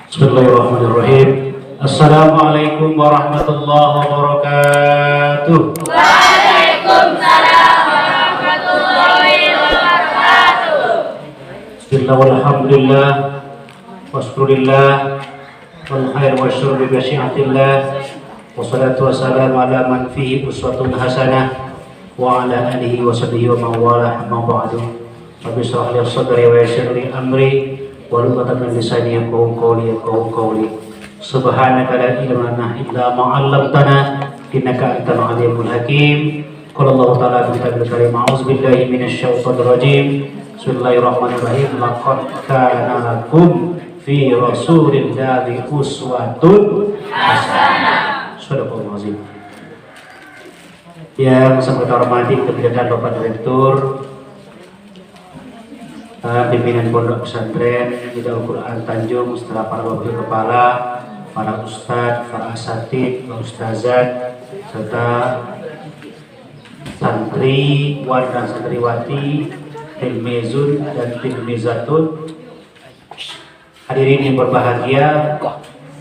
Bismillahirrahmanirrahim. Assalamualaikum warahmatullahi wabarakatuh. Waalaikumsalam warahmatullahi wabarakatuh. Bismillah walhamdulillah washukurillah wal khair wa syurri bi masyiatillah wassalatu wassalamu ala man fihi uswatun hasanah wa ala alihi wa sahbihi wa mawala amma ba'du. Rabbi shrah li sadri wa yassir li amri wa luqatan min lisani yafqahu qawli. Subhanaka la ilma lana illa ma 'allamtana innaka antal alimul hakim. Qala Allah ta'ala fi kitabil karim a'udzu billahi minasy syaithanir rajim. Bismillahirrahmanirrahim. Laqad kana lakum fi rasulillahi uswatun hasanah. Shadaqallahu azim. Yang sangat kita hormati kebijakan Bapak Direktur pimpinan Pondok Pesantren Hidayah Al-Quran Tanjung, setelah para wakil kepala, para ustadz, para asatidz, para ustazat, serta santriwan dan santriwati, tilmizun dan tilmizatun. Hadirin yang berbahagia,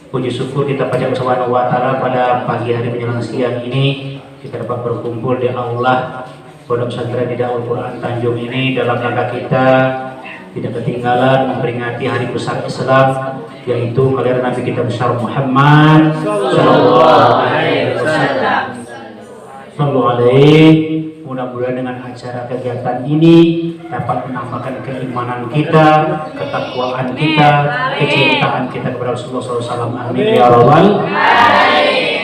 puji syukur kita pada Allah Subhanahu wa Ta'ala pada pagi hari menjelang siang ini kita dapat berkumpul di aula Pondok Pesantren Hidayah Al-Quran Tanjung ini dalam rangka kita tidak ketinggalan memperingati hari besar Islam, yaitu kelahiran Nabi kita besar Muhammad sallallahu alaihi wasallam. Mudah-mudahan dengan acara kegiatan ini dapat menambahkan keimanan kita, ketakwaan kita, kecintaan kita kepada Rasulullah SAW. Amin ya rabbal alamin.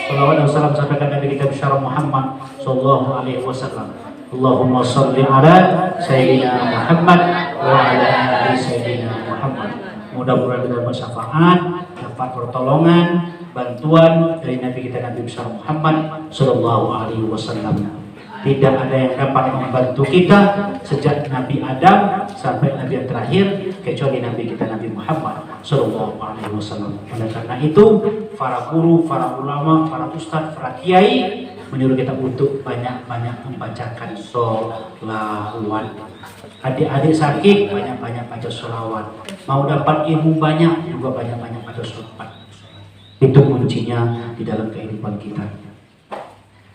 Salawat dan salam sampaikan Nabi kita besar Muhammad sallallahu alaihi wasallam. Allahumma shalli ala sayyidina Muhammad wa ala ali sayyidina Muhammad. Mudah-mudahan kita dapat syafaat, dapat pertolongan, bantuan dari Nabi kita Nabi besar Muhammad sallallahu alaihi wasallam. Tidak ada yang dapat membantu kita sejak Nabi Adam sampai Nabi yang terakhir kecuali Nabi kita Nabi Muhammad sallallahu alaihi wasallam. Oleh karena itu, para guru, para ulama, para ustadz, para kiai menyuruh kita untuk banyak-banyak membacakan sholawat. Adik-adik sakit, banyak-banyak baca sholawat. Mau dapat ilmu banyak, juga banyak-banyak baca sholawat. Itu kuncinya di dalam kehidupan kita.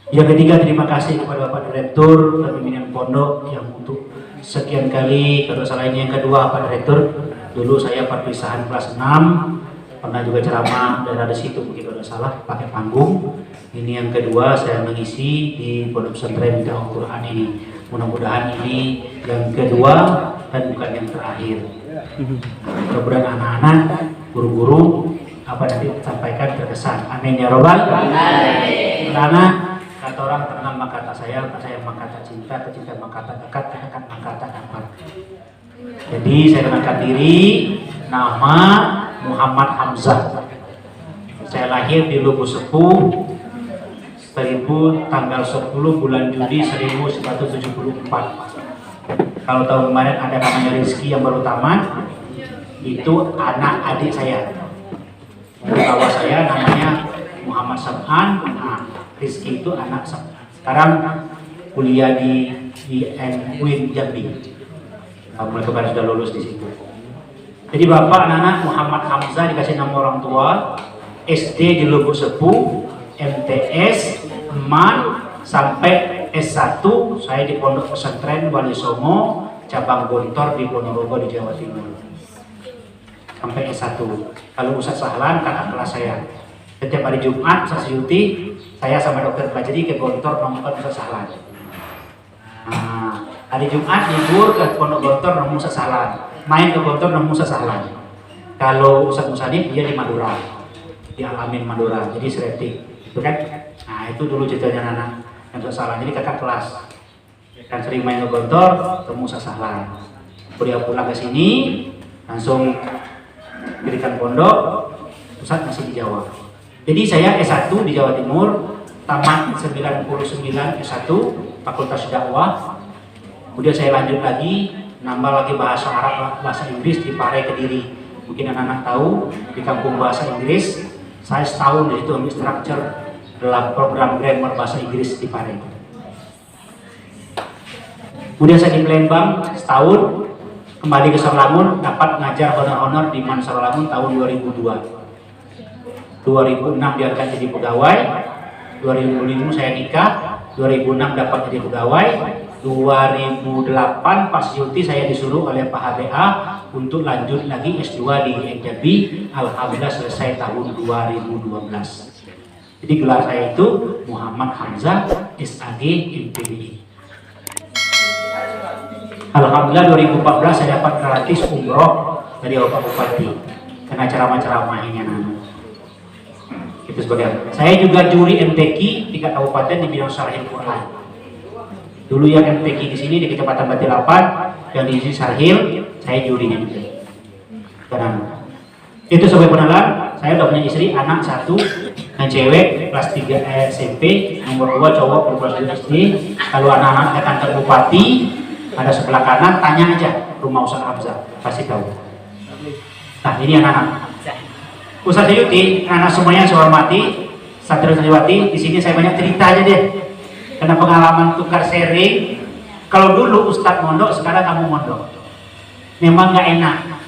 Yang ketiga, terima kasih kepada Bapak Direktur dan pimpinan pondok yang untuk sekian kali, kalau salah ini yang kedua Pak Direktur. Dulu saya perpisahan kelas 6, pernah juga ceramah dan ada situ mungkin kalau salah pakai panggung. Ini yang kedua saya mengisi di Pondok Pesantren Hidayah Al-Quran ini. Mudah-mudahan ini yang kedua dan bukan yang terakhir. Mudah-mudahan anak-anak, guru-guru apa nanti sampaikan terkesan. Amin ya robbal alamin. Karena kata orang terkenal makata saya makata cinta, kecinta makata dekat, dekat makata dapat. Jadi saya kenalkan diri, nama Muhammad Hamzah. Saya lahir di Lubuk Sepuh, tanggal 10 bulan Juli 1974. Kalau tahun kemarin ada namanya Rizky yang baru tamat, itu anak adik saya. Di bawah saya namanya Muhammad Sab'an, Rizky itu anak Sab'an. Sekarang kuliah di UIN Jambi. Mulai kemarin sudah lulus di situ. Jadi bapak anak Muhammad Hamzah dikasih nama orang tua, SD di Lubuk Sepuh, MTS, EMAN, sampai S1 saya di Pondok Pesantren Wali Songo, cabang Gontor di Ponorogo di Jawa Timur. Sampai S1. Kalau Ustaz Sahlan kakak kelas saya. Setiap hari Jumat, Ustaz Yuti, saya sama Dokter Bajri ke Gontor nonton Ustaz Sahlan. Nah, hari Jumat libur ke Pondok Gontor nemu Ustaz Sahlan. Main ke Gontor nemu Ustaz Sahlan. Kalau Ustaz Musadif dia di Madura, di Alamin Madura, jadi Sretik. Itu kan? Nah itu dulu ceritanya anak yang Ustaz Sahlan. Jadi kakak kelas kan sering main ke Gontor, temu Ustaz Sahlan. Beliau pulang ke sini, langsung dirikan pondok, Ustaz masih di Jawa. Jadi saya S1 di Jawa Timur, tamat 99 S1 Fakultas Dakwah. Kemudian saya lanjut lagi, nambah lagi bahasa Arab, bahasa Inggris di Pare Kediri. Mungkin anak-anak tahu di kampung bahasa Inggris. Saya setahun di situ ambil structure dalam program grammar bahasa Inggris di Pare. Kemudian saya di Palembang setahun, kembali ke Sarolangun, dapat ngajar honor-honor di Man Sarolangun tahun 2002. 2006 diangkat jadi pegawai, 2005 saya nikah, 2006 dapat jadi pegawai, 2008 pas cuti saya disuruh oleh Pak HBA untuk lanjut lagi S2 di NJB. Alhamdulillah selesai tahun 2012. Jadi gelar saya itu Muhammad Hamzah SAG MPBI. Alhamdulillah 2014 saya dapat gratis umroh dari Bapak Bupati karena ceramah-ceramah ini anak-anak. Itu sebagai. Saya juga juri MTQ tingkat kabupaten di bidang syarhil Quran. Dulu yang MTQ di sini di Kecamatan Batilapan, yang di sini syarhil, saya jurinya juga. Karena itu sebagai pengenalan. Saya udah punya istri, anak satu, yang cewek kelas 3 SMP, nomor 2 cowok kelas 2 SD. Kalau anak-anak ke kantor bupati, ada sebelah kanan, tanya aja rumah Ustaz Hamzah, pasti tahu. Nah ini anak-anak. Ustaz Sayuti, anak semuanya saya hormati, Satria Sanjiwati. Di sini saya banyak cerita aja deh, karena pengalaman tukar sharing. Kalau dulu Ustaz mondok, sekarang kamu mondok, memang nggak enak.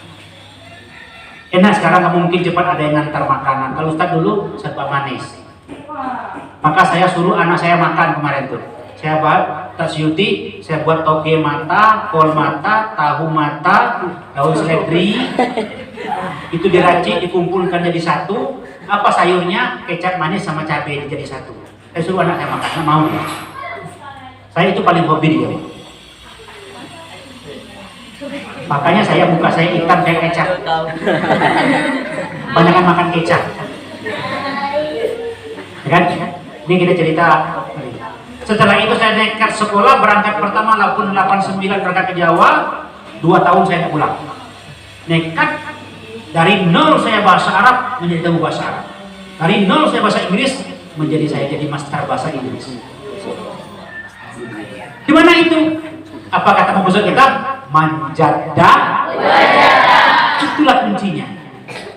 Enak sekarang kamu mungkin cepat ada yang ngantar makanan. Kalau Ustaz dulu serba manis. Maka saya suruh anak saya makan kemarin tuh. Saya buat Ustaz Sayuti, saya buat toge mata, kol mata, tahu mata, daun seledri. Itu diracik, dikumpulkan jadi satu. Apa sayurnya? Kecap manis sama cabai jadi satu. Saya suruh anak saya makan, nggak mau. Saya itu paling hobi dia. Makanya saya buka saya ikan kayak kecap. Banyakan makan kecap. Ya kan? Ini kita cerita. Setelah itu saya nekat sekolah, berangkat pertama tahun 89 berangkat ke Jawa. 2 tahun saya nggak pulang. Nekat dari nol saya bahasa Arab menjadi tahu bahasa Arab. Dari nol saya bahasa Inggris menjadi saya jadi master bahasa Inggris. Gimana itu? Apa kata pembusuh kita? Manjada. Itulah kuncinya.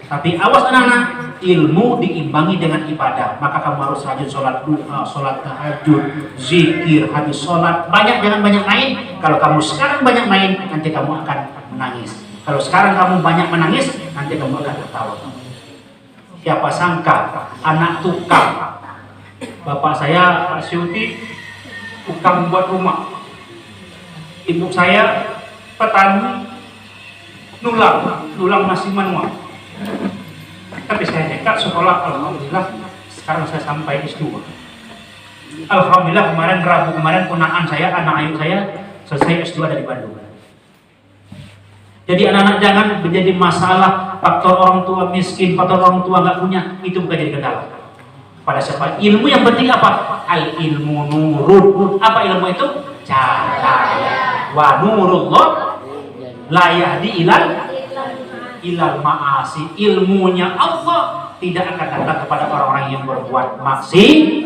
Tapi awas anak-anak, ilmu diimbangi dengan ibadah. Maka kamu harus rajin sholat duha, sholat tahajud, zikir, habis sholat. Banyak, jangan banyak main. Kalau kamu sekarang banyak main, nanti kamu akan menangis. Kalau sekarang kamu banyak menangis, nanti kamu akan tertawa. Siapa sangka anak tukang. Bapak saya Pak Syuti tukang buat rumah. Ibu saya petani, nulang masih manual. Tapi saya nekat sekolah, alhamdulillah sekarang saya sampai S2. Alhamdulillah kemarin Rabu kemarin ponakan saya, anak ayu saya selesai S2 dari Bandung. Jadi anak-anak jangan menjadi masalah faktor orang tua miskin, faktor orang tua nggak punya, itu bukan jadi kendala. Pada siapa? Ilmu yang penting apa? Al ilmu nurun. Apa ilmu itu? Cahaya. Wa nurullah la yahdi ilal ma'asi. Ilmunya Allah tidak akan datang kepada orang-orang yang berbuat maksiat.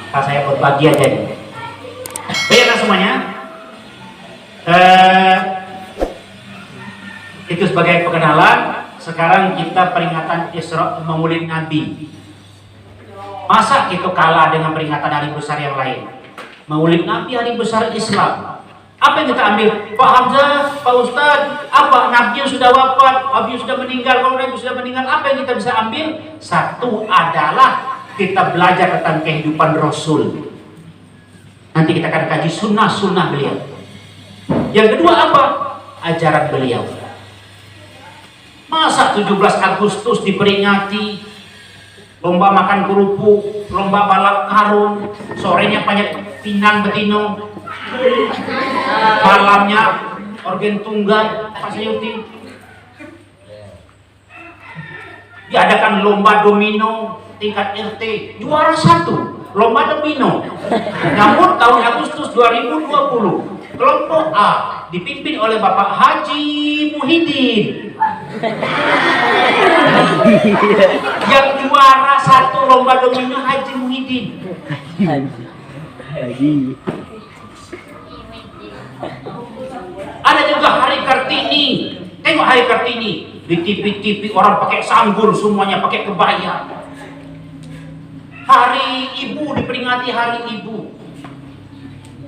Maka saya berbagi aja nih. Baiklah semuanya. Itu sebagai perkenalan. Sekarang kita peringatan Isra Maulid Nabi. Masa kita kalah dengan peringatan hari besar yang lain? Maulid Nabi hari besar Islam. Apa yang kita ambil? Pak Hamzah, Pak Ustadz, apa? Nabi sudah wafat, Nabi sudah meninggal, kalau Nabi sudah meninggal, apa yang kita bisa ambil? Satu adalah kita belajar tentang kehidupan Rasul. Nanti kita akan kaji sunnah-sunnah beliau. Yang kedua apa? Ajaran beliau. Masa 17 Agustus diperingati lomba makan kerupuk, lomba balap karung, sorenya panjat pinang betino, malamnya organ tunggal, Pak Sayuti. Diadakan lomba domino tingkat RT, juara 1, lomba domino. Namun tahun Agustus 2020, kelompok A dipimpin oleh Bapak Haji Muhyiddin. Yang juara 1 lomba domino Haji Muhyiddin. Ada juga Hari Kartini. Tengok Hari Kartini di TV-TV orang pakai sanggul, semuanya pakai kebaya. Hari Ibu diperingati Hari Ibu.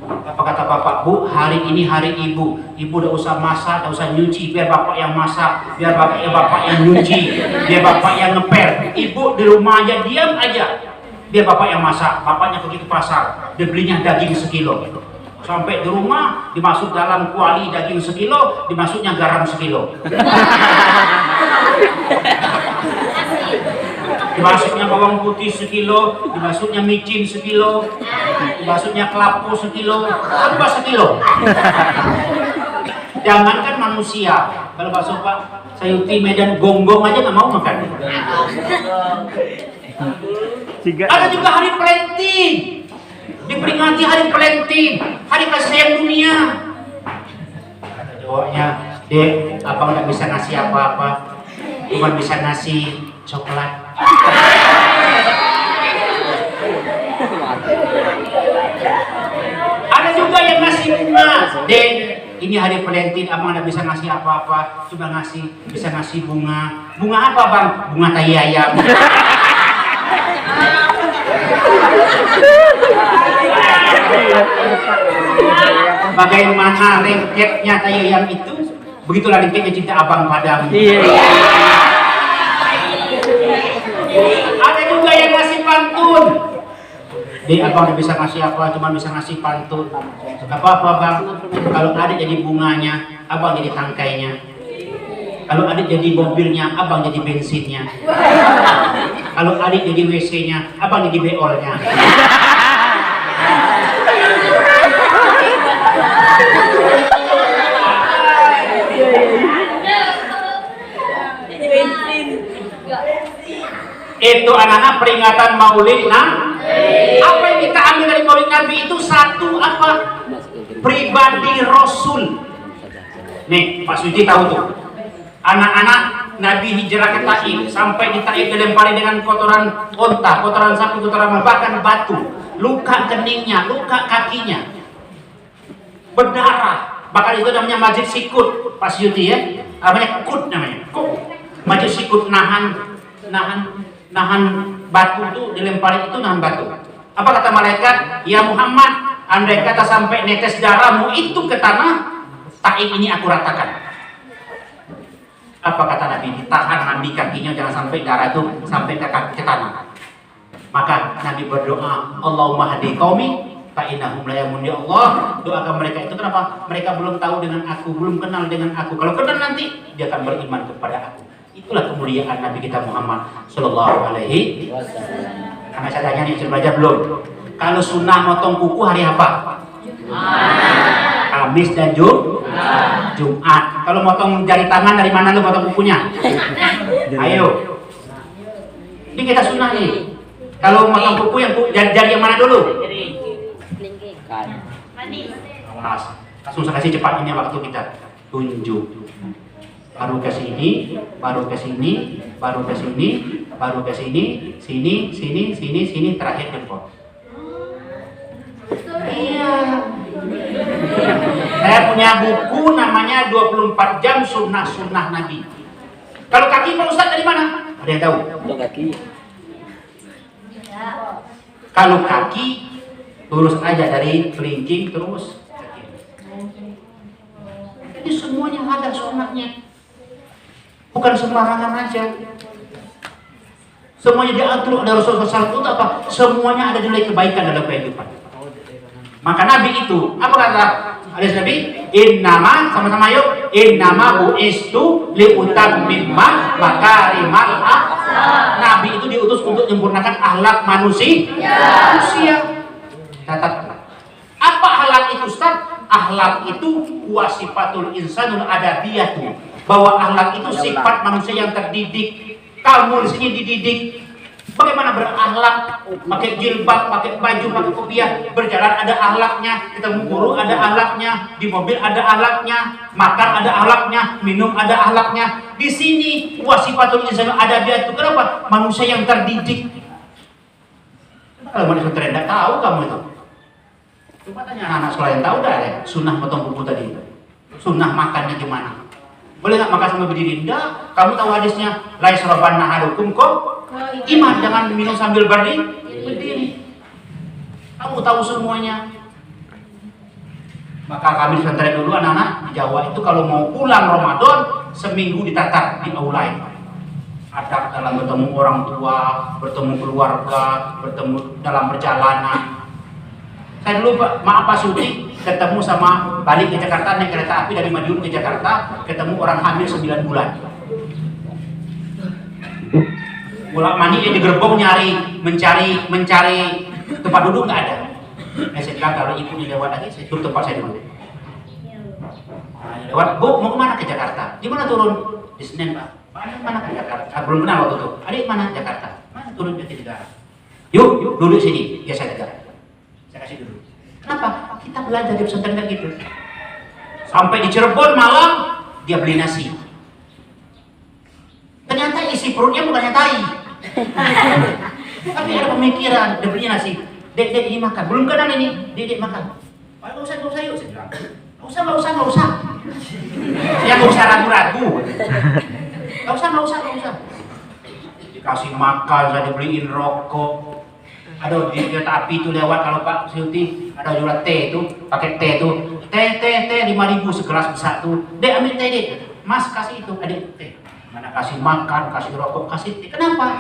Apa kata bapak? Bu, hari ini hari ibu. Ibu udah usah masak, udah usah nyuci. Biar bapak yang masak, biar bapak yang nyuci, biar bapak yang ngepel. Ibu di rumah aja, diam aja. Biar bapak yang masak. Bapaknya pergi ke pasar, dia belinya daging sekilo. Sampai di rumah, dimasuk dalam kuali daging sekilo, dimasuknya garam sekilo. Dimasuknya bawang putih sekilo, dimasuknya micin sekilo, dimasuknya kelapu sekilo, apa sekilo. Jangankan manusia, kalau bakso Pak Sayuti Medan gonggong aja nggak mau makan. Ada juga hari Valentine, diperingati hari Valentine, hari kasih sayang dunia. Kata cowoknya, Dek, abang nggak bisa ngasih apa-apa, cuma bisa ngasih coklat. Ada juga yang ngasih bunga. Dek, ini hari Valentine, abang nggak bisa ngasih apa-apa, cuma bisa ngasih bunga. Bunga apa bang? Bunga tai ayam. Bagaimana lengketnya tai ayam itu, begitulah lengketnya cinta abang padamu. Ada juga yang ngasih pantun. Di abang udah bisa ngasih apa, cuma bisa ngasih pantun. Gak apa-apa bang, kalau adik jadi bunganya, abang jadi tangkainya. Kalau adik jadi mobilnya, abang jadi bensinnya. Kalau adik jadi WC-nya, abang jadi beolnya. Itu anak-anak peringatan Maulid apa yang kita ambil dari Maulid Nabi itu satu apa? Pribadi Rasul. Nih Pak Suci tahu tuh, anak-anak Nabi hijrah ke Taif, sampai di Taif dilempari dengan kotoran onta, kotoran sapi, kotoran bahkan batu, luka keningnya, luka kakinya, berdarah. Bahkan itu namanya Majid Sikut, Pak Suci ya, namanya kut namanya, Majid Sikut nahan batu itu dilempari itu nahan batu. Apa kata malaikat? Ya Muhammad, andai kata sampai netes darahmu itu ke tanah, Taif ini aku ratakan. Apa kata Nabi? Ditahan Nabi kakinya, jangan sampai darah itu sampai ke tanah. Maka Nabi berdoa, Allahumma hadi qaumi fa innahum la yamun. Ya Allah, doakan mereka itu. Kenapa? Mereka belum tahu dengan aku, belum kenal dengan aku. Kalau kenal nanti dia akan beriman kepada aku. Itulah kemuliaan Nabi kita Muhammad Sallallahu Alaihi Wasallam. Karena saya tanya nih, sudah belajar belum? Kalau sunnah motong kuku hari apa? Kamis dan Jumat. Kalau motong jari tangan dari mana lu motong kukunya? Ayo. Ini kita sunnah nih. Kalau motong kuku yang jari yang mana dulu? Awas. Langsung saya kasih cepat ini waktu kita. Tunjuk. Baru ke sini, baru ke sini, baru ke sini, baru ke sini, sini, terakhir jempol. Iya. Saya punya buku namanya 24 jam sunnah-sunnah Nabi. Kalau kaki Pak Ustaz dari mana? Ada yang tahu? Kaki. Kalau kaki lurus aja dari kelingking terus. Jadi semuanya ada sunnahnya. Bukan sembarangan aja. Semuanya diatur oleh Rasulullah SAW. Apa? Semuanya ada nilai kebaikan dalam kehidupan. Maka Nabi itu, apa kata hadis Nabi? Innama, sama-sama yuk. Innama bu'istu liutammimma makarimal akhlaq. Nabi itu diutus untuk menyempurnakan akhlak manusia. Catat. Apa akhlak itu, Ustaz? Akhlak itu wasifatul insanul adabiyatu. Bahwa akhlak itu sifat manusia yang terdidik. Kamu di sini dididik bagaimana berakhlak, pakai jilbab, pakai baju, pakai kopiah, berjalan ada akhlaknya, ketemu guru ada akhlaknya, di mobil ada akhlaknya, makan ada akhlaknya, minum ada akhlaknya. Di sini wasifatul insanul adabiyatu. Kenapa? Manusia yang terdidik. Kalau manusia terdidik, tahu kamu itu. Coba tanya anak-anak sekolah yang tahu dah ya, sunnah potong kuku tadi itu. Sunnah makannya gimana? Boleh nggak makan sambil berdiri? Enggak. Kamu tahu hadisnya? La yasrabanna ahadukum kok iman, jangan minum sambil berdiri. Kamu tahu semuanya. Maka kami di pesantren dulu anak-anak di Jawa itu kalau mau pulang Ramadan seminggu ditatar di aulai. Ada dalam bertemu orang tua, bertemu keluarga, bertemu dalam perjalanan. Saya dulu maaf Pak Suti ketemu sama balik ke Jakarta naik kereta api dari Madiun ke Jakarta, ketemu orang hamil 9 bulan. Bolak mandi dia digerbong mencari tempat duduk nggak ada. Saya bilang kalau ibu ini lewat lagi, saya turun tempat saya dulu. Nah, lewat, Bu mau kemana ke Jakarta? Di mana turun? Di Senen Pak. Mana ke Jakarta? Belum kenal waktu itu. Adik mana Jakarta? Mana turun di Jakarta? Yuk duduk sini. Ya saya tegak. Saya kasih duduk. Kenapa? Kita belajar di pesantren kayak gitu. Sampai di Cirebon malam dia beli nasi. Ternyata isi perutnya bukannya tai. Tapi ada pemikiran, dia beli nasi. Dek ini makan, belum kenal ini, dek makan. Nggak usah yuk, saya bilang. Nggak usah. Ya nggak usah ragu-ragu. Nggak usah. Dikasih makan, saya dibeliin rokok. Ada di kereta api itu lewat kalau Pak Silti, ada jual teh itu, pakai teh itu, teh 5.000 segelas besar tuh. Dek ambil teh dek, Mas kasih itu, adik teh. Mana kasih makan, kasih rokok, kasih teh. Kenapa?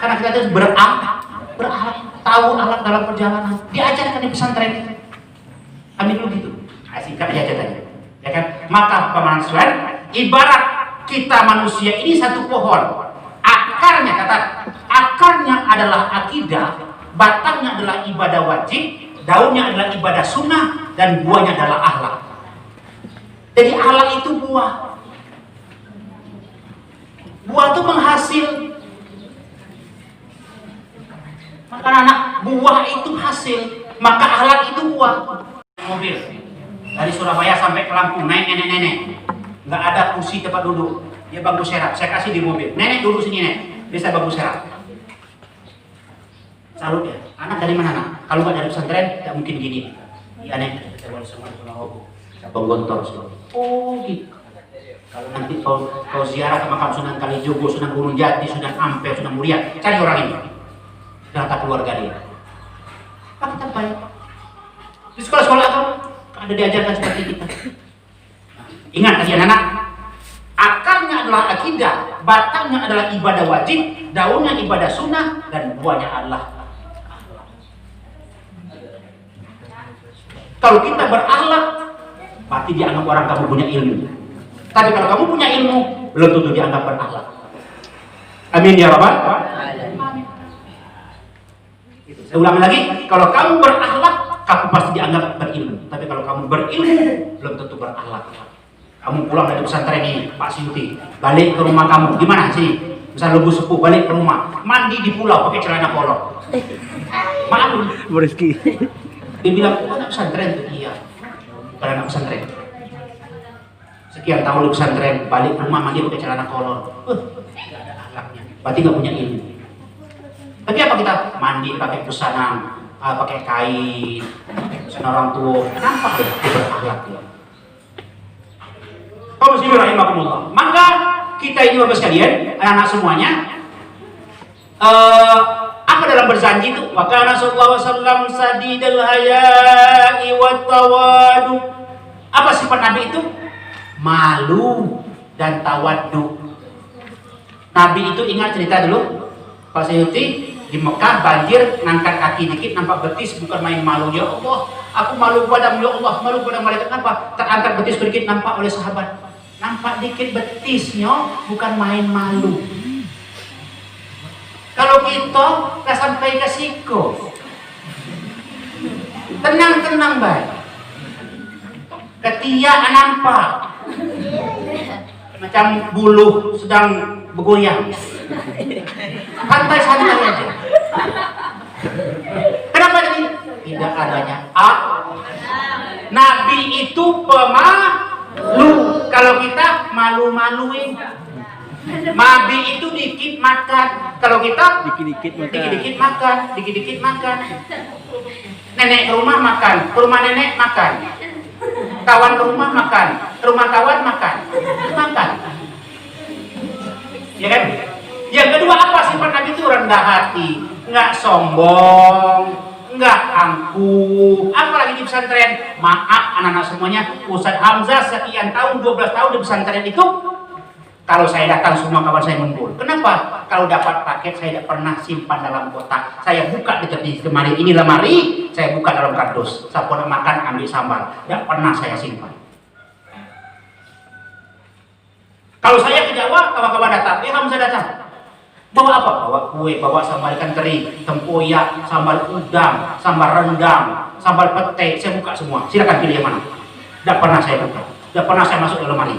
Karena kita harus berakhlak, tahu akhlak dalam perjalanan. Diajarkan di pesantren. Ambil dulu gitu. Singkat aja ceritanya. Ya kan? Maka pemahaman sekalian, ibarat kita manusia ini satu pohon. Akarnya adalah akidah, batangnya adalah ibadah wajib, daunnya adalah ibadah sunnah, dan buahnya adalah akhlak. Jadi akhlak itu buah. Buah itu menghasil. Maka anak buah itu hasil, maka akhlak itu buah. Mobil dari Surabaya sampai ke Lampung naik nenek-nenek, nggak ada kursi tempat duduk, dia bangku serap. Saya kasih di mobil, nenek duduk sini nek, bisa bangku serap. Salut ya, anak dari mana nak? Kalau nggak dari pesantren, tidak mungkin gini. Iya nek, saya boleh semua penggontor. Oh gitu. Kalau nanti kau ziarah ke makam Sunan Kalijogo, Sunan Gunung Jati, Sunan Ampel, Sunan Muria, cari orang ini. Data keluarga dia. Pak kita baik. Di sekolah-sekolah kan ada diajarkan seperti kita. Ingat tadi anak, akarnya adalah akidah, batangnya adalah ibadah wajib, daunnya ibadah sunnah, dan buahnya adalah akhlak. Kalau kita berakhlak, pasti dianggap orang kamu punya ilmu. Tapi kalau kamu punya ilmu, belum tentu dianggap berakhlak. Amin ya Rabbal Alamin. Saya ulangi lagi, kalau kamu berakhlak, kamu pasti dianggap berilmu. Tapi kalau kamu berilmu, belum tentu berakhlak. Kamu pulang dari pesantren ini, Pak Sinti, balik ke rumah kamu, gimana sih? Misal Lugu Sepuh, balik ke rumah, mandi di pulau pakai celana kolor. Maaf, Rizky. dia bilang, anak pesantren tuh, iya, bukan anak pesantren. Sekian tahun di pesantren, balik ke rumah mandi pakai celana kolor. Tidak ada akhlaknya, berarti nggak punya ilmu. Tapi apa kita mandi pakai busana, pakai kain, busana orang tua, nampak ya dia berakhlak ya. Kaum muslimin rahimakumullah. Maka kita ini Bapak sekalian, anak-anak semuanya, apa dalam berjanji itu? Wa kana sallallahu alaihi wasallam sadidul haya'i wat tawadu. Apa sifat Nabi itu? Malu dan tawaddu. Nabi itu ingat cerita dulu, Pak Sayyidi di Mekah banjir, ngangkat kaki dikit nampak betis, bukan main malu. Ya Allah, aku malu padamu ya Allah, malu pada malaikat. Kenapa? Terangkat betis sedikit nampak oleh sahabat. Nampak dikit betisnya, bukan main malu. Kalau kita nggak sampai ke siku, tenang baik. Ketiak nampak, macam bulu sedang bergoyang. Santai aja. Kenapa tadi? Tidak adanya Nabi itu pemalu. Kalau kita malu-maluin. Nabi itu dikit makan. Kalau kita dikit-dikit makan. Nenek ke rumah makan, ke rumah nenek makan. Kawan ke rumah makan, ke rumah kawan makan. Ya kan? Yang kedua apa sifat Nabi itu? Rendah hati, nggak sombong, Enggak angkuh. Apalagi di pesantren. Maaf anak-anak semuanya, Ustadz Hamzah sekian tahun, 12 tahun di pesantren itu, kalau saya datang semua kawan saya ngumpul. Kenapa? Kalau dapat paket saya tidak pernah simpan dalam kotak. Saya buka di tepi lemari, ini lemari, saya buka dalam kardus. Saya pun makan ambil sambal. Tidak pernah saya simpan. Kalau saya ke Jawa, kawan-kawan datang, Hamzah datang. Bawa apa? Bawa kue, bawa sambal ikan teri, tempoyak, sambal udang, sambal rendang, sambal pete. Saya buka semua. Silakan pilih yang mana. Tidak pernah saya buka. Tidak pernah saya masuk dalam lemari.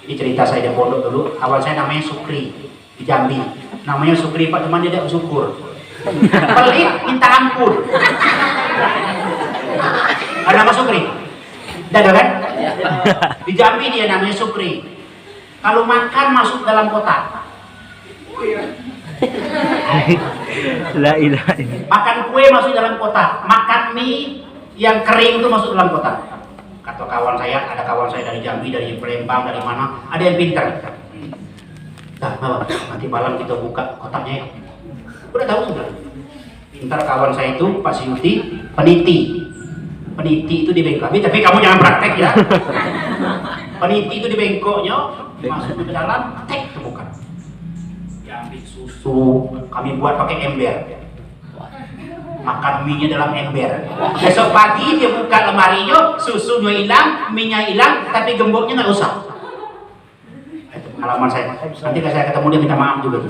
Ini cerita saya di pondok dulu. Awal saya namanya Sukri di Jambi. Namanya Sukri Pak, teman dia tidak bersyukur. Pelit minta ampun. Ada nama Sukri? Tidak ada kan? Di Jambi dia namanya Sukri. Kalau makan masuk dalam kotak. La ilaha illallah. Makan kue masuk dalam kotak. Makan mie yang kering itu masuk dalam kotak. Kata kawan saya, ada kawan saya dari Jambi, dari Palembang, dari mana, ada yang pintar. Nah, nanti malam kita buka kotaknya ya. Udah tahu sudah. Pintar kawan saya itu, Pak Siyuti, peniti. Peniti itu di bengkok. Tapi kamu jangan praktek ya. Peniti itu di bengkoknya, masuk ke dalam, tek buka. Diambil susu, kami buat pakai ember. Makan mie-nya dalam ember. Besok pagi dia buka lemarinya, susunya hilang, mie-nya hilang, tapi gemboknya nggak usah. Itu pengalaman saya. Nanti kalau saya ketemu dia minta maaf juga.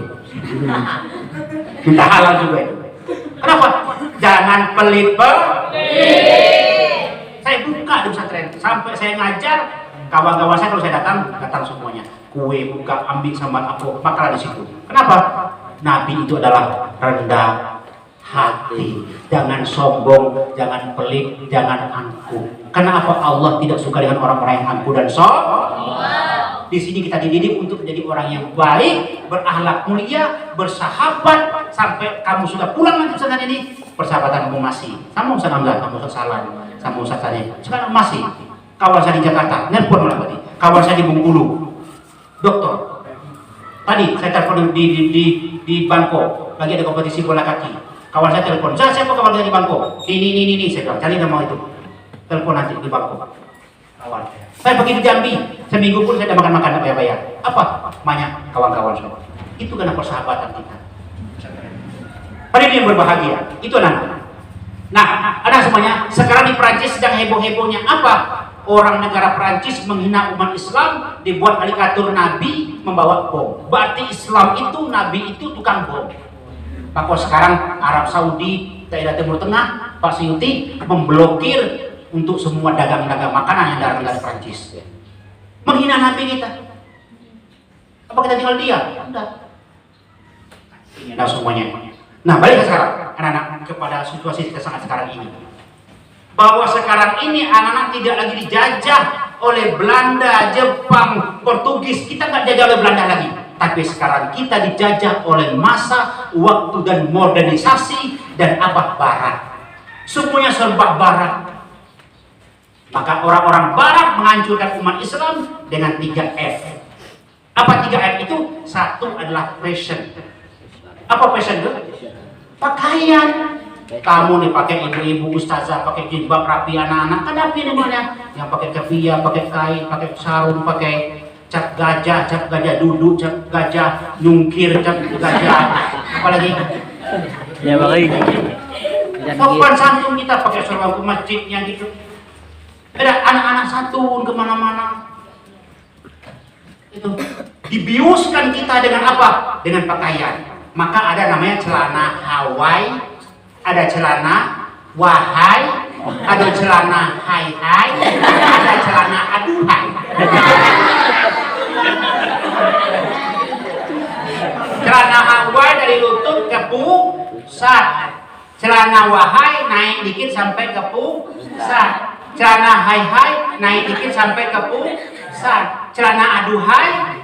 Minta halal juga itu. Kenapa? Jangan pelit Saya buka di pesantren sampai saya ngajar, kawan-kawan saya kalau saya datang semuanya. Kue buka, ambil sambal apa, makalah di situ. Kenapa? Nabi itu adalah rendah hati, jangan sombong, jangan pelit, jangan angkuh. Karena apa? Allah tidak suka dengan orang-orang yang angkuh dan sombong. Di sini kita dididik untuk menjadi orang yang baik, berakhlak mulia, bersahabat. Sampai kamu sudah pulang nanti pesantren ini, persahabatan kamu masih sama Ustaz Hamzah, sama Ustaz Salam, sama Ustaz Tani. Sekarang masih. Kawan saya di Jakarta, nelpon malah tadi. Kawan saya di Bengkulu, dokter. Tadi saya telepon di Bangko, lagi ada kompetisi bola kaki. Kawan saya telepon, siapa kawan dari Bangko? Ini, saya bilang, cari nama itu. Telepon nanti di Bangko. Kawan saya pergi di Jambi, seminggu pun saya tidak makan-makan, tidak bayar. Apa? Banyak kawan-kawan semua. Itu karena persahabatan kita. Pada ini yang berbahagia, itu anak. Nah, anak semuanya, sekarang di Perancis sedang heboh-hebohnya apa? Orang negara Perancis menghina umat Islam, dibuat karikatur Nabi membawa bom. Berarti Islam itu, Nabi itu tukang bom. Maka sekarang Arab Saudi, daerah Timur Tengah, Pak Siyuti memblokir untuk semua dagang-dagang makanan yang dari negara Prancis. Menghina Nabi kita. Apa kita tinggal diam? Enggak. Ini ada semuanya. Nah, balik ke sekarang, anak-anak, kepada situasi kita sangat sekarang ini. Bahwa sekarang ini anak-anak tidak lagi dijajah oleh Belanda, Jepang, Portugis. Kita nggak jajah oleh Belanda lagi. Tapi sekarang kita dijajah oleh masa, waktu, dan modernisasi, dan apa? Barat. Semuanya serba barat. Maka orang-orang barat menghancurkan umat Islam dengan 3F. Apa 3F itu? Satu adalah fashion. Apa fashion itu? Pakaian. Kamu nih pakai ibu-ibu ustazah, pakai jilbab rapi anak-anak. Kan rapi namanya. Yang pakai kefia, pakai kain, pakai sarung, pakai cap gajah duduk, cap gajah nyungkir, cap gajah. Apalagi? Ya pakai. Sopan santun kita pakai seragam ke masjidnya gitu. Ada anak-anak santun kemana-mana. Itu dibiuskan kita dengan apa? Dengan pakaian. Maka ada namanya celana Hawaii, ada celana wahai, ada celana hai-hai, ada celana aduhai. Celana Hawaii dari lutut ke pusat, celana wahai naik dikit sampai ke pusat, celana hai-hai naik dikit sampai ke pusat, celana aduhai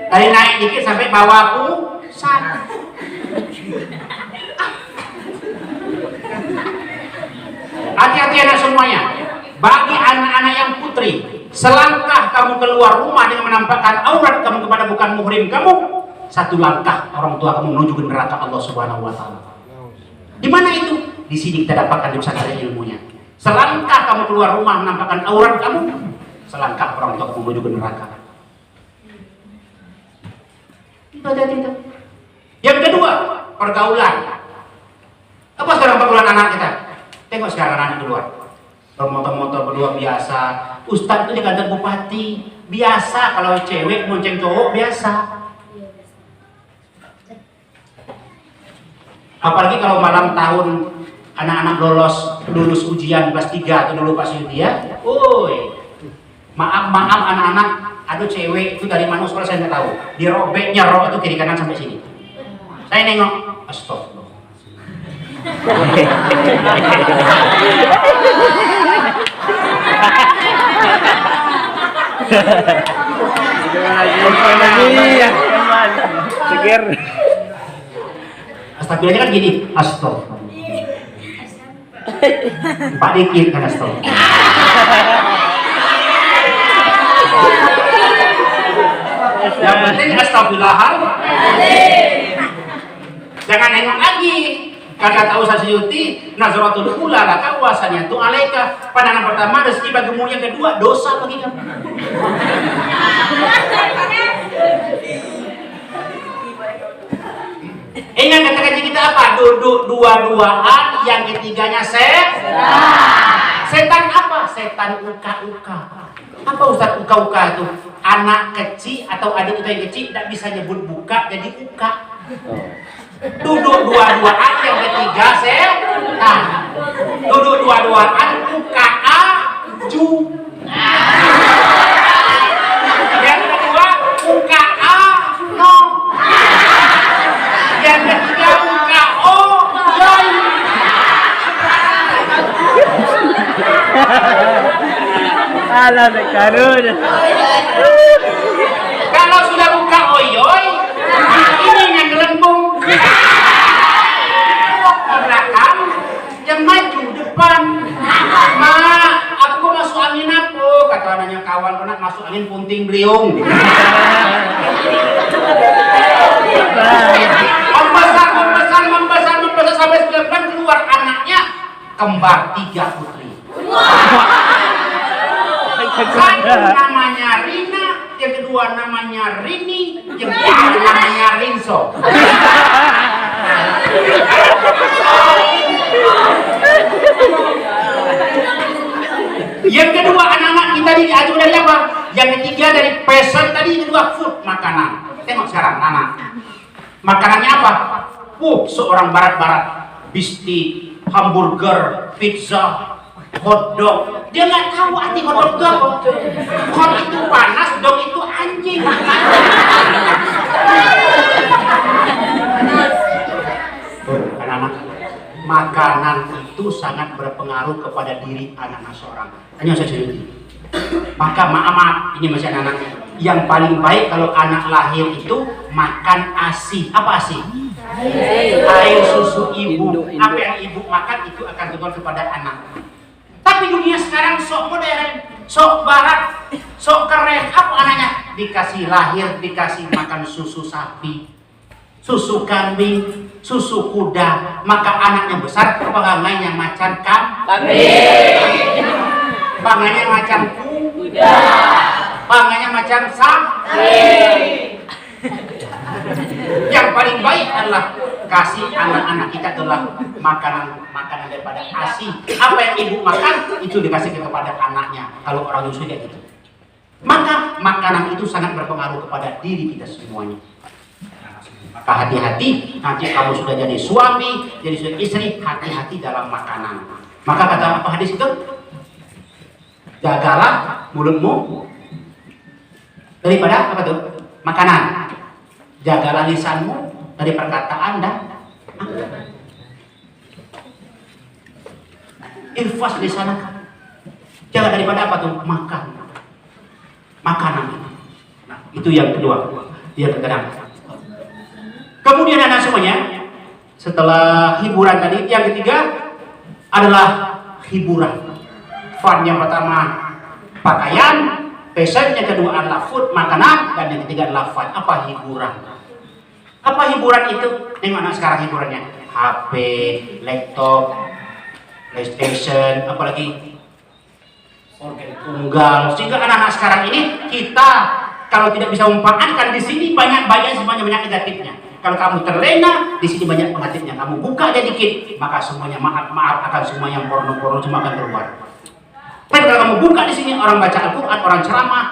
dari naik dikit sampai bawah pusat. Hati-hati anak semuanya. Bagi anak-anak yang putri, selangkah kamu keluar rumah dengan menampakkan aurat kamu kepada bukan muhrim kamu, satu langkah orang tua kamu menuju ke neraka Allah Subhanahu wa taala. Di mana itu? Di sini kita dapatkan di pesantren ilmunya. Selangkah kamu keluar rumah menampakkan aurat kamu, selangkah orang tua kamu menuju ke neraka. Itu. Yang kedua, pergaulan. Apa sekarang pergaulan anak kita? Tengok sekarang anak keluar. Bermotor-motor berdua biasa. Ustadz itu di kantor bupati biasa, kalau cewek monceng cowok biasa. Apalagi kalau malam tahun anak-anak lulus ujian kelas 3 atau dulu pas ujian, maaf anak-anak, aduh cewek itu dari mana sekolah saya nggak tahu, dirobeknya rok itu kiri kanan sampai sini. Saya nengok, astagfirullah. Seger. Astagfirullahnya kan gini, astagfirullah. Pak dikit kan astagfirullah. Yang penting astagfirullah. Jangan nengok lagi. Kata Ustaz Suyuti, nazaratul ula laka wasanya tu alaika. Pandangan pertama rezeki bagimu, yang kedua dosa bagi kamu. Ingat kata kaji kita apa? Duduk dua-duaan, yang ketiganya setan apa? Setan uka-uka. Apa Ustaz uka-uka itu? Anak kecil atau adik kita yang kecil tidak bisa nyebut buka jadi uka. Duduk dua-duaan, yang ketiga setan. Duduk dua-duaan, uka-a ju. Yang kedua uka-a no. Yang ketiga uka-o yoi. Alah karun. Kalau sudah buka oyoy, ini yang gelembung. Belakang, yang maju depan. Mak, aku masuk angin apa? Kata anaknya kawan, nak masuk angin punting beliung. Membesar sampai 9 bulan keluar anaknya kembar 3 putri. Satu namanya Rina, yang kedua namanya Rini, yang ketiga namanya Rinso. Yang kedua anak-anak kita diajar dari apa? Yang ketiga dari pesan tadi, yang kedua food, makanan. Tengok sekarang anak. Makanannya apa? Seorang barat-barat, bistik, hamburger, pizza, hotdog. Dia nggak tahu arti hotdog itu apa. Hot itu panas, dog itu anjing. Anak-anak, makanan itu sangat berpengaruh kepada diri anak-anak seorang. Hanya saya cerita. Maka maaf, ini masih anak-anak. Yang paling baik kalau anak lahir itu makan ASI. Apa ASI? Air susu ibu. Apa yang ibu makan itu akan turun kepada anak. Tapi dunia sekarang sok modern, sok barat, sok keren. Apa anaknya? Dikasih lahir, dikasih makan susu sapi, susu kambing, susu kuda. Maka anaknya besar, pangangnya macam kambing, pangangnya macam kuda, pangangnya macam sapi. Yang paling baik adalah kasih anak-anak kita adalah makanan daripada ASI. Apa yang ibu makan itu dikasih kepada anaknya. Kalau orang Yusuf kayak gitu. Maka makanan itu sangat berpengaruh kepada diri kita semuanya. Maka hati-hati, nanti kamu sudah jadi suami, jadi istri, hati-hati dalam makanan. Maka kata apa hadis itu? Jagalah mulutmu daripada apa tuh? Makanan. Jagalah lisanmu dari perkataan dan irfas di sana. Jaga daripada apa tuh? Makanan. Nah, itu yang kedua. Dia terkadang. Kemudian anak semuanya, setelah hiburan tadi, yang ketiga adalah hiburan. Fun yang pertama pakaian, fashion, yang kedua adalah food, makanan, dan yang ketiga adalah fun. Apa hiburan? Apa hiburan itu? Nengok anak sekarang hiburannya HP, laptop, PlayStation, apalagi organ tunggal. Sehingga anak-anak sekarang ini kita kalau tidak bisa memanfaatkan di sini banyak semuanya banyak negatifnya. Kalau kamu terlena di sini banyak negatifnya. Kamu buka aja dikit, maka semuanya maaf akan semua yang porno semua akan keluar. Tapi kalau kamu buka di sini orang baca Al-Quran, orang ceramah,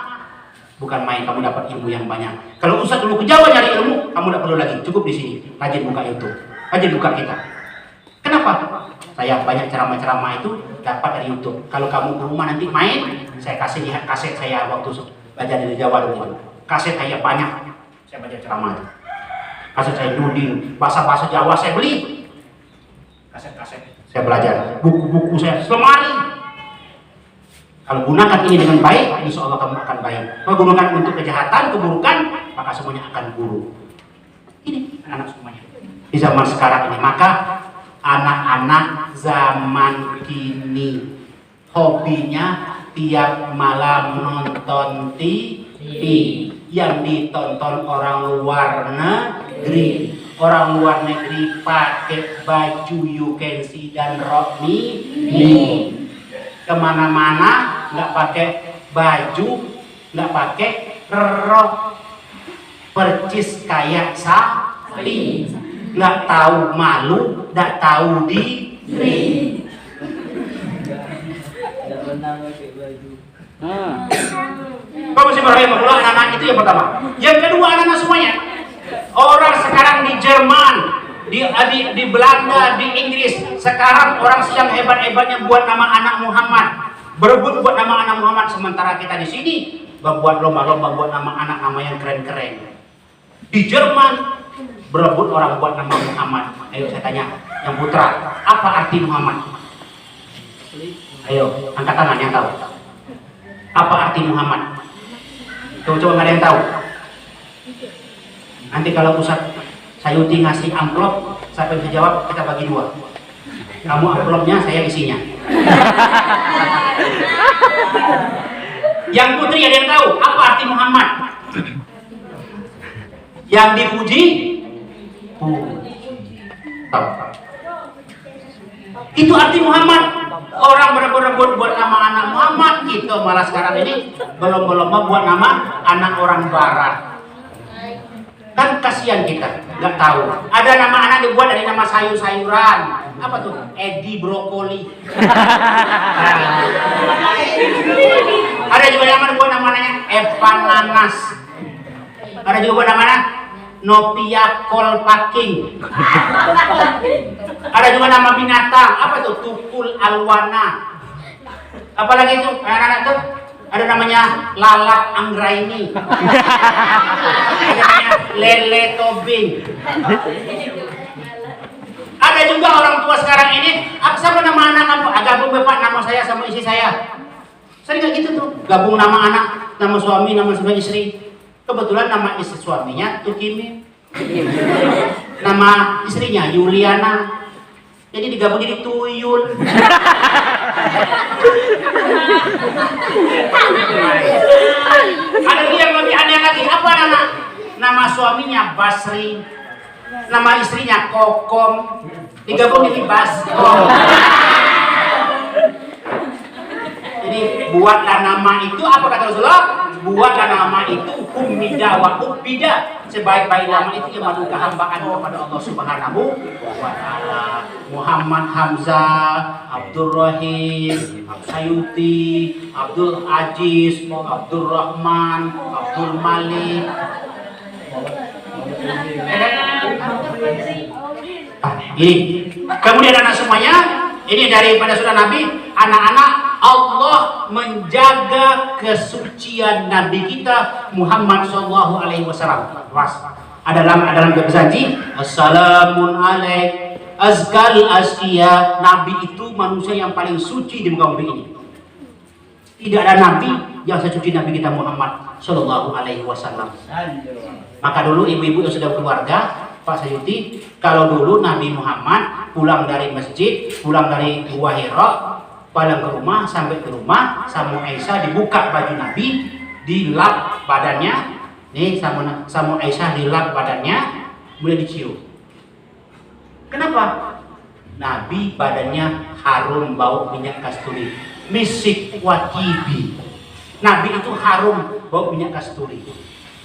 bukan main kamu dapat ilmu yang banyak. Kalau Ustaz dulu ke Jawa nyari ilmu, kamu tidak perlu lagi, cukup di sini. Rajin buka YouTube, rajin buka kita. Kenapa? Saya banyak ceramah-ceramah itu dapat dari YouTube. Kalau kamu ke rumah nanti main, saya kasih lihat kaset saya waktu belajar di Jawa dulu. Kaset saya banyak, saya baca ceramah itu. Kaset saya nuding, bahasa Jawa saya beli. Kaset-kaset saya belajar, buku-buku saya selemari. Kalau gunakan ini dengan baik, insya Allah kamu akan baik. Kalau gunakan untuk kejahatan, keburukan, maka semuanya akan buruk. Ini anak semuanya. Di zaman sekarang ini, maka anak-anak zaman kini hobinya tiap malam nonton TV yang ditonton orang luar negeri. Orang luar negeri pakai baju you can see dan rok mini. Kemana-mana nggak pakai baju, nggak pakai rok, percis kayak sapi, nggak tahu malu, nggak tahu diri. Kamu mesti berharap bahwa anak-anak itu yang pertama. Yang kedua, anak-anak semuanya. Orang sekarang di Jerman, di Belanda, di Inggris, sekarang orang sedang hebat-hebatnya buat nama anak Muhammad, berebut buat nama anak Muhammad, sementara kita di sini membuat lomba-lomba buat nama yang keren-keren. Di Jerman berebut orang buat nama Muhammad. Ayo saya tanya, yang putra, apa arti Muhammad? Ayo, angkat tangan yang tahu. Apa arti Muhammad? Coba nggak ada yang tahu. Nanti kalau Ustaz Sayuti ngasih amplop, siapa bisa jawab, kita bagi dua. Kamu amplopnya, saya isinya. Yang putri ada yang tahu apa arti Muhammad? Yang dipuji, tahu. Itu arti Muhammad. Orang berebut buat nama anak Muhammad, gitu. Malah sekarang ini belum buat nama anak orang Barat. Kan kasihan kita, nggak tahu. Ada nama anak dibuat dari nama sayur-sayuran. Apa tuh? Edi brokoli. Ada juga nama dibuat namanya Evan nanas. Ada juga buat namanya Novia kolpaking. Ada juga nama binatang. Apa tuh? Tukul alwana. Apalagi itu anak-anak tuh? Ada namanya lalat anggraini. Ada namanya lele tobing. Ada juga orang tua sekarang ini, siapa nama anak kamu? Gabung bapak nama saya sama istri saya. Sering nggak gitu tuh, gabung nama anak, nama suami, nama istri. Kebetulan nama istri suaminya Tukimi, nama istrinya Yuliana. Jadi digabung jadi Tuyul. Ada yang lebih aneh lagi, apa nama suaminya Basri, nama istrinya Kokom, digabung jadi Baskom. Jadi buatlah nama itu, apa kata Rasulullah? Buatlah nama itu Ummida wa Ubbida, sebaik-baik nama itu yang mengandung kehambaan kepada Allah Subhanahu wa Ta'ala. Muhammad Hamzah, Abdul Rahim, Sayuti, Abdul Aziz, Abdul Rahman, Abdul Malik. Ini kemudian anak semuanya, ini daripada sudah Nabi, anak-anak, Allah menjaga kesucian Nabi kita Muhammad Sallallahu Alaihi Wasallam. Dalam berjanji, Assalamun alaik azkal asqiya. Nabi itu manusia yang paling suci di muka bumi ini. Tidak ada nabi yang sesuci Nabi kita Muhammad Sallallahu Alaihi Wasallam. Maka dulu ibu-ibu yang sudah keluarga, Pak Sayuti, kalau dulu Nabi Muhammad pulang dari masjid, pulang dari Gua Hira, pulang ke rumah, sampai ke rumah sama Aisyah dibuka baju Nabi, dilap badannya, nih sama Aisyah dilap badannya, mulai dicium. Kenapa? Nabi badannya harum bau minyak kasturi. Misik wakibi. Nabi itu harum bau minyak kasturi.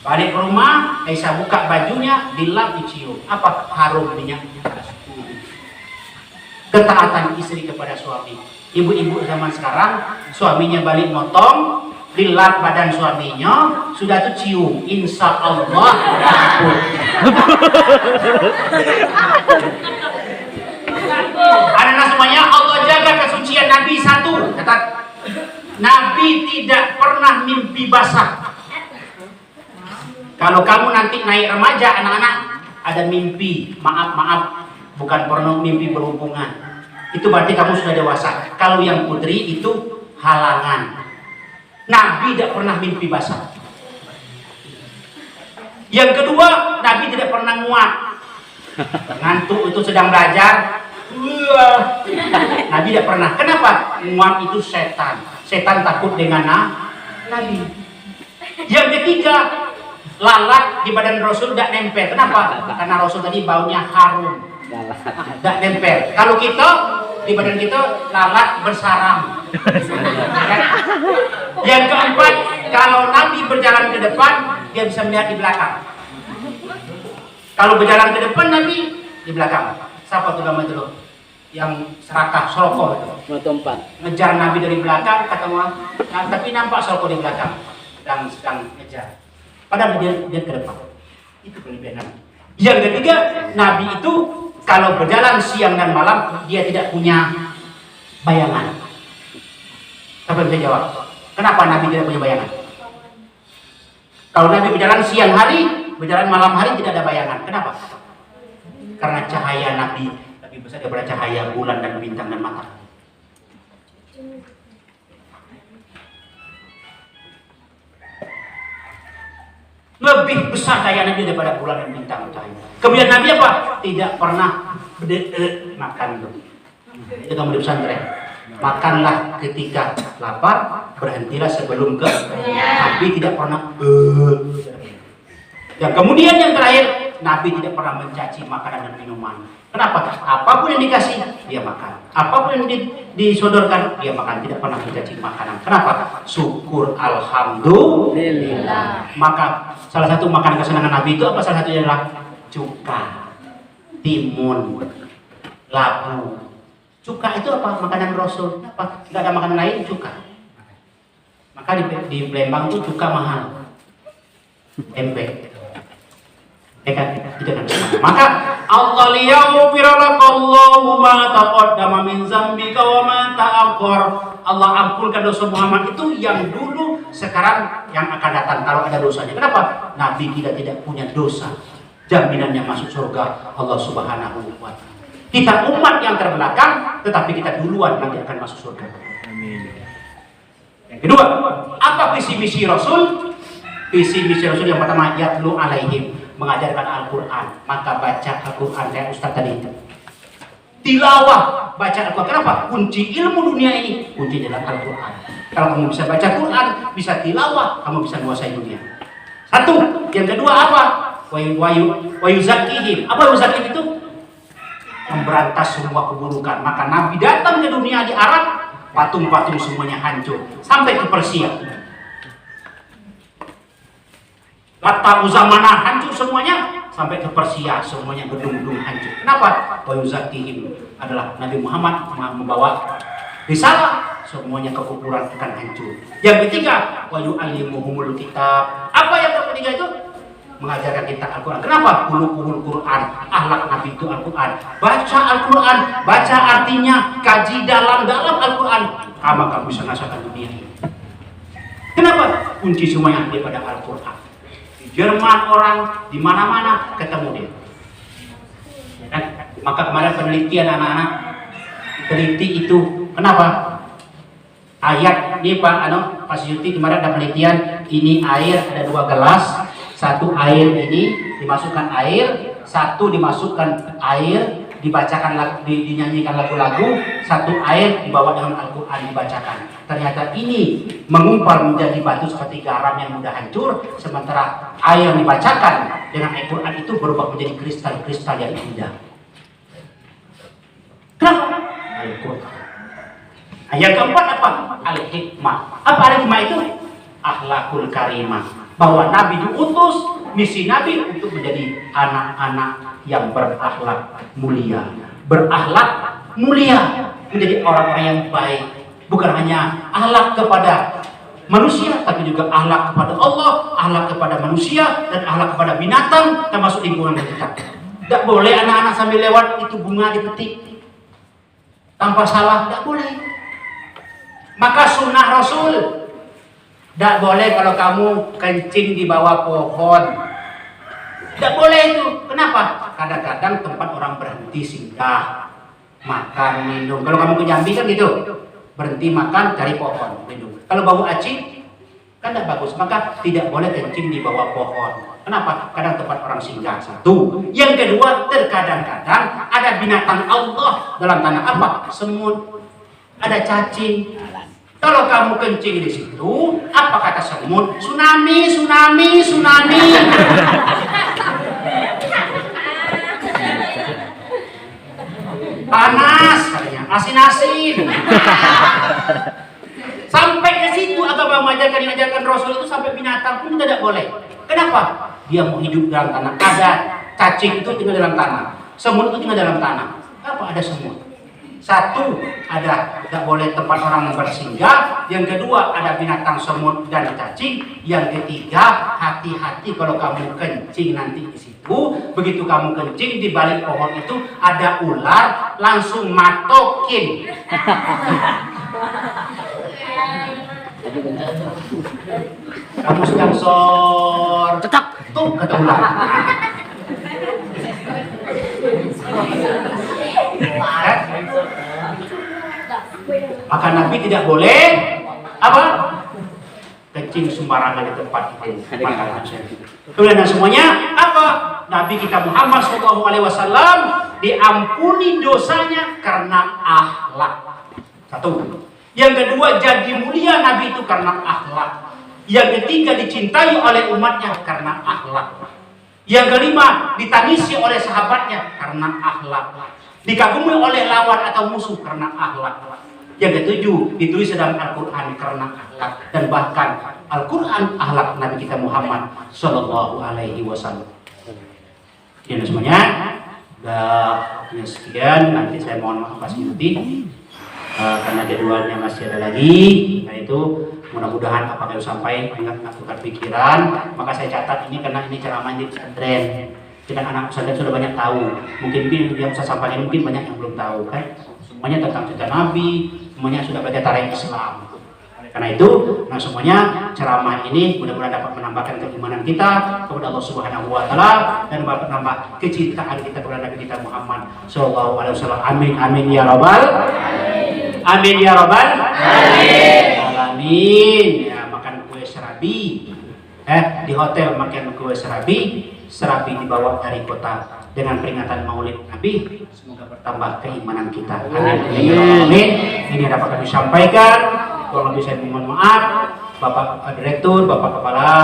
Balik ke rumah, Aisyah buka bajunya, dilap dicium. Apa? Harum minyak kasturi. Ketaatan istri kepada suami. Ibu-ibu zaman sekarang, suaminya balik motong, dilap badan suaminya, sudah tuh cium. Insya Allah. Anak-anak semuanya, Allah jaga kesucian Nabi satu. Kata Nabi tidak pernah mimpi basah. Kalau kamu nanti naik remaja, anak-anak ada mimpi, maaf, bukan porno, mimpi berhubungan. Itu berarti kamu sudah dewasa. Kalau yang putri itu halangan. Nabi tidak pernah mimpi basah. Yang kedua, Nabi tidak pernah nguap. Ngantuk itu sedang belajar. Nabi tidak pernah. Kenapa? Nguap itu setan. Setan takut dengan Nabi. Yang ketiga, lalat di badan Rasul tidak nempel. Kenapa? Karena Rasul tadi baunya harum. Tidak nempel. Kalau kita di badan kita lalat bersarang. Yang keempat, kalau Nabi berjalan ke depan, dia bisa melihat di belakang. Kalau berjalan ke depan, Nabi di belakang. Siapa tuh nama itu? Yang serakah, Sorokoh itu. Ngejar Nabi dari belakang, kata orang. Nah, tapi nampak Sorokoh di belakang. Sedang ngejar. Padahal dia ke depan. Itu kelebihan Nabi. Yang ketiga, Nabi itu kalau berjalan siang dan malam, dia tidak punya bayangan. Siapa bisa jawab? Kenapa Nabi tidak punya bayangan? Kalau Nabi berjalan siang hari, berjalan malam hari tidak ada bayangan. Kenapa? Karena cahaya Nabi lebih besar daripada cahaya bulan dan bintang dan matahari. Lebih besar cahaya Nabi daripada bulan dan bintang matahari. Kemudian Nabi apa? Tidak pernah makan tuh. Itu kamu di pesantren. Makanlah ketika lapar, berhentilah sebelum ke. Nabi tidak pernah. Dan kemudian yang terakhir, Nabi tidak pernah mencaci makanan dan minuman. Kenapa? Apapun yang dikasih, dia makan. Apapun yang disodorkan, dia makan. Tidak pernah mencaci makanan. Kenapa? Syukur alhamdulillah. Maka salah satu makanan kesenangan Nabi itu apa? Salah satunya adalah cuka, timun, labu. Cuka itu apa? Makanan Rasul. Apa? Tidak ada makanan lain, cuka. Maka di Palembang itu cuka mahal. Tempe. Maka Allah liyaghfiralakallahu ma taqaddama min dzambika wa ma ta'akhkhar. Allah ampunkan dosa Muhammad itu yang dulu, sekarang, yang akan datang kalau ada dosanya. Kenapa? Nabi kita tidak punya dosa. Jaminannya masuk surga Allah Subhanahu wa taala. Kita umat yang terbelakang, tetapi kita duluan nanti akan masuk surga. Amin. Yang kedua, apa visi misi Rasul? Visi misi Rasul yang pertama, yatlu alaihim, mengajarkan Al-Quran. Maka baca Al-Quran kayak Ustaz tadi itu. Tilawah, baca Al-Quran. Kenapa? Kunci ilmu dunia ini kunci dalam Al-Quran. Kalau kamu bisa baca Quran, bisa tilawah, kamu bisa menguasai dunia. Satu. Yang kedua apa? Wayuzakihim. Apa wayuzakihim itu? Memberantas semua keburukan. Maka Nabi datang ke dunia di Arab, patung-patung semuanya hancur sampai ke Persia. Lata Uzamana hancur semuanya sampai ke Persia, semuanya gedung-gedung hancur. Kenapa? Wayuzakihim adalah Nabi Muhammad membawa risalah, semuanya kekuburan akan hancur. Yang ketiga, wayu'allimuhumul kitab. Apa yang ketiga itu? Mengajarkan kita Al-Quran. Kenapa? Qulubuhul Quran. Akhlak Nabi itu Al-Quran. Baca Al-Quran, baca artinya, kaji dalam-dalam Al-Quran. Maka bisa merasakan dunia ini. Kenapa? Kunci semuanya daripada Al-Quran. Di Jerman orang, di mana-mana ketemu dia. Dan, maka kemarin penelitian anak-anak teliti itu. Kenapa? Ayat ini Pak Syuti kemarin ada penelitian. Ini air ada 2 gelas. Satu air ini dimasukkan air, satu dimasukkan air, dibacakan dinyanyikan lagu-lagu, satu ayat dibawa dengan Al-Quran dibacakan. Ternyata ini mengumpal menjadi batu seperti garam yang mudah hancur, sementara ayat yang dibacakan dengan Al-Quran itu berubah menjadi kristal-kristal yang indah. Kenapa? Al-Quran. Yang keempat apa? Al-Hikmah. Apa al-hikmah itu? Akhlakul karimah. Bahwa Nabi diutus, misi Nabi untuk menjadi anak-anak yang berakhlak mulia. Berakhlak mulia, menjadi orang-orang yang baik. Bukan hanya akhlak kepada manusia, tapi juga akhlak kepada Allah, akhlak kepada manusia, dan akhlak kepada binatang, termasuk lingkungan kita. Tidak boleh anak-anak sambil lewat itu bunga dipetik tanpa salah, tidak boleh. Maka sunnah Rasul, tidak boleh kalau kamu kencing di bawah pohon. Tidak boleh itu. Kenapa? Kadang-kadang tempat orang berhenti singgah, makan, minum. Kalau kamu ke Jambi kan gitu, berhenti makan, cari pohon, minum. Kalau bau aci, kan tidak bagus. Maka tidak boleh kencing di bawah pohon. Kenapa? Kadang tempat orang singgah. Satu. Yang kedua, terkadang-kadang ada binatang Allah dalam tanah apa? Semut. Ada cacing. Kalau kamu kencing di situ, apa kata semut? Tsunami, tsunami, tsunami. Panas, katanya, asin-asin. Sampai ke situ agama mengajarkan, diajarkan Rasul itu sampai binatang pun tidak boleh. Kenapa? Dia mau hidup dalam tanah. Ada cacing itu tinggal dalam tanah, semut itu tinggal dalam tanah. Apa ada semut? Satu, ada tidak boleh tempat orang bersinggah. Yang kedua, ada binatang semut dan cacing. Yang ketiga, hati-hati kalau kamu kencing nanti di situ. Begitu kamu kencing di balik pohon itu ada ular, langsung matokin. Kamu sedang sor, tetap tuh kata ular. Maka Nabi tidak boleh apa? Kencing sembarangan di tempat itu. Kemudian semuanya apa? Nabi kita Muhammad SAW diampuni dosanya karena akhlak. Satu. Yang kedua, jadi mulia Nabi itu karena akhlak. Yang ketiga, dicintai oleh umatnya karena akhlak. Yang kelima, ditangisi oleh sahabatnya karena akhlak. Dikagumi oleh lawan atau musuh karena akhlak. Yang ketujuh, ditulis dalam Al-Quran karena akhlak. Dan bahkan Al-Quran akhlak Nabi kita Muhammad Sallallahu Alaihi Wasallam. Ini semuanya. Udah sekian. Nanti saya mohon maaf Mas Yuti, karena jadwalnya masih ada lagi. Nah itu mudah-mudahan apa yang sampai mengaturkan pikiran. Maka saya catat ini karena ini ceramah di pesantren. Kita anak pesantren sudah banyak tahu. Mungkin yang saya sampaikan mungkin banyak yang belum tahu kan. Semuanya tentang cerita Nabi, semuanya sudah belajar tarikh Islam. Karena itu, nah semuanya ceramah ini mudah-mudahan dapat menambahkan keimanan kita kepada Allah Subhanahu Wa Taala dan menambah kecintaan kita kepada Nabi kita Muhammad Sallallahu Alaihi Wasallam. Amin amin ya robbal. Amin ya robbal. Amin. Ya makan kue serabi. Di hotel makan kue serabi dibawa dari kota dengan peringatan Maulid Nabi. Semoga bertambah keimanan kita. Amin. Ini dapat kami sampaikan. Kalau bisa mohon maaf, Bapak Direktur, Bapak Kepala,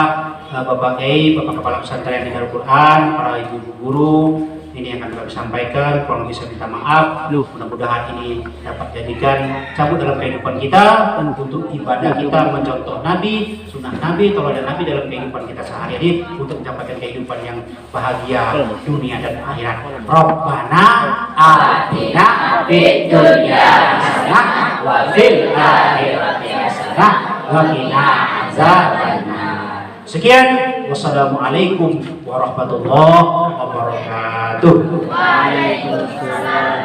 Bapak Kiai, Bapak Kepala Pesantren di Darul Quran, para ibu guru, ini yang kami sampaikan. Kalau bisa minta maaf. Mudah-mudahan ini dapat jadikan cabut dalam kehidupan kita untuk ibadah kita, mencontoh Nabi, sunnah Nabi, teladan Nabi dalam kehidupan kita sehari-hari untuk mendapatkan kehidupan yang bahagia dunia dan akhirat. Rabbana atina fid dunya hasanah wa fil akhirati hasanah wa qina azabannar. Sekian, wassalamualaikum warahmatullahi wabarakatuh. Waalaikumsalam.